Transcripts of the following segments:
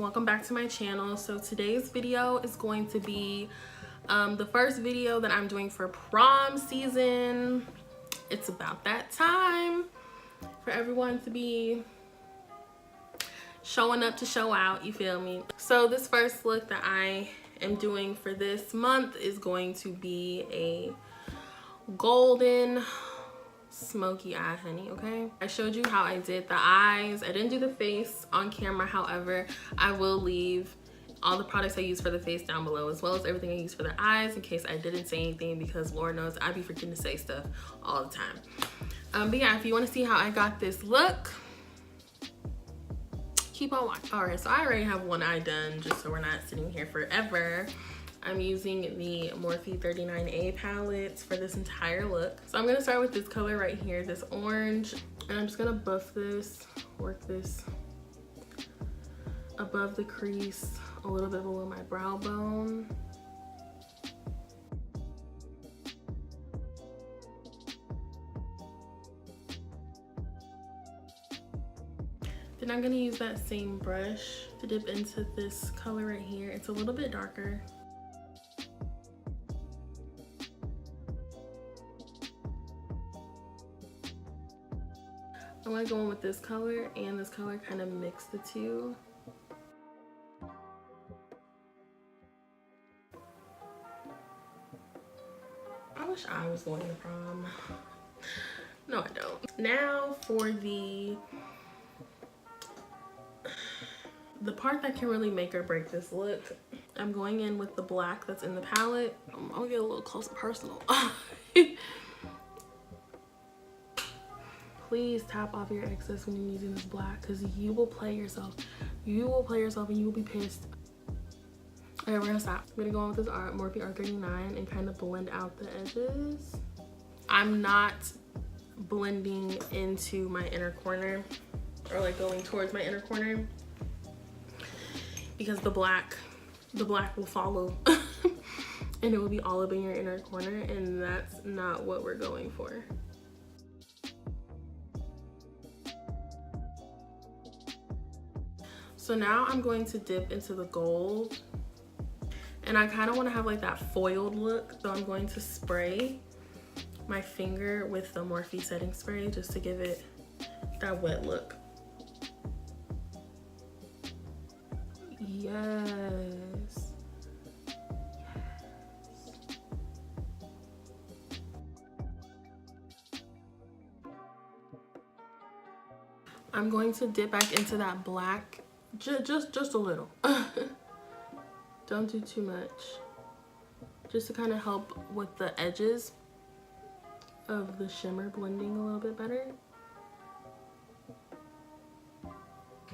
welcome back to my channel. So today's video is going to be the first video that I'm doing for prom season. It's about that time for everyone to be showing up to show out, you feel me? So this first look that I am doing for this month is going to be a golden smoky eye, honey. Okay, I showed you how I did the eyes. I didn't do the face on camera, however I will leave all the products I use for the face down below, as well as everything I use for the eyes, in case I didn't say anything, because Lord knows I be forgetting to say stuff all the time. But yeah, if you want to see how I got this look, keep on watching. All right, so I already have one eye done, just so we're not sitting here forever. I'm using the Morphe 39A palettes for this entire look. So I'm gonna start with this color right here, this orange, and I'm just gonna buff this, work this above the crease, a little bit below my brow bone. Then I'm gonna use that same brush to dip into this color right here. It's a little bit darker. I want to go in with this color and this color, kind of mix the two. I wish I was going to prom. No, I don't. Now for the part that can really make or break this look, I'm going in with the black that's in the palette. I'll get a little close and personal. Please tap off your excess when you're using this black, because you will play yourself. You will play yourself and you will be pissed. Okay, we're gonna stop. I'm gonna go on with this Morphe R39 and kind of blend out the edges. I'm not blending into my inner corner, or like going towards my inner corner, because the black will follow and it will be all up in your inner corner, and that's not what we're going for. So now I'm going to dip into the gold, and I kind of want to have like that foiled look, so I'm going to spray my finger with the Morphe setting spray just to give it that wet look. Yes. I'm going to dip back into that black. Just a little. Don't do too much, just to kind of help with the edges of the shimmer blending a little bit better.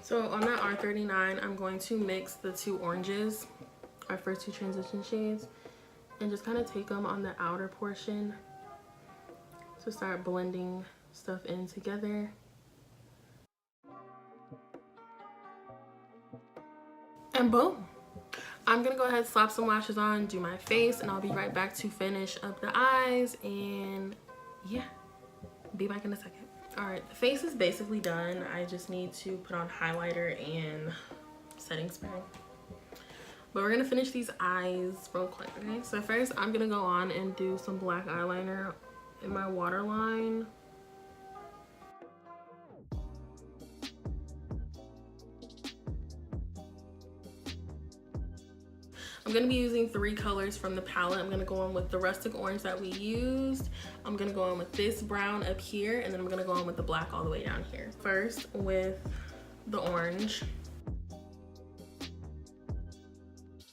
So on that R39, I'm going to mix the two oranges, our first two transition shades, and just kind of take them on the outer portion to start blending stuff in together. And boom, I'm gonna go ahead, slap some lashes on, do my face, and I'll be right back to finish up the eyes. And yeah, be back in a second. All right, the face is basically done. I just need to put on highlighter and setting spray, but we're gonna finish these eyes real quick. Okay, so first I'm gonna go on and do some black eyeliner in my waterline. I'm gonna be using 3 colors from the palette. I'm gonna go on with the rustic orange that we used. I'm gonna go on with this brown up here, and then I'm gonna go on with the black all the way down here. First with the orange.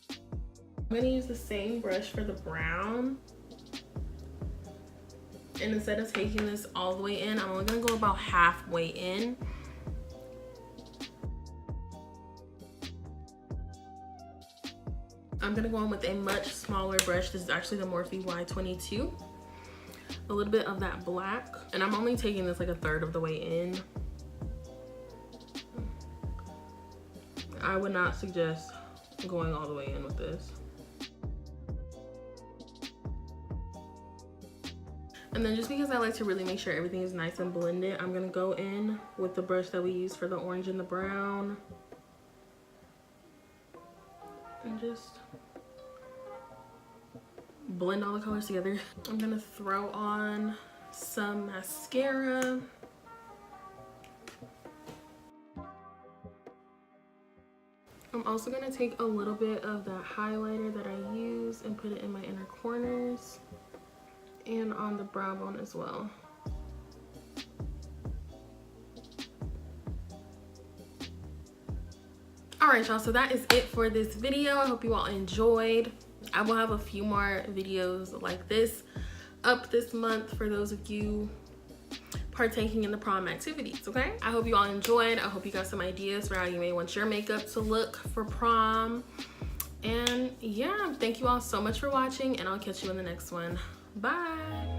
I'm gonna use the same brush for the brown. And instead of taking this all the way in, I'm only gonna go about halfway in. I'm gonna go on with a much smaller brush. This is actually the Morphe Y22. A little bit of that black, and I'm only taking this like a third of the way in. I would not suggest going all the way in with this. And then just because I like to really make sure everything is nice and blended, I'm gonna go in with the brush that we used for the orange and the brown. and just blend all the colors together. I'm gonna throw on some mascara. I'm also gonna take a little bit of that highlighter that I use and put it in my inner corners and on the brow bone as well. Alright y'all, so that is it for this video. I hope you all enjoyed. I will have a few more videos like this up this month for those of you partaking in the prom activities, okay? I hope you all enjoyed. I hope you got some ideas for how you may want your makeup to look for prom. And yeah, thank you all so much for watching, and I'll catch you in the next one. Bye.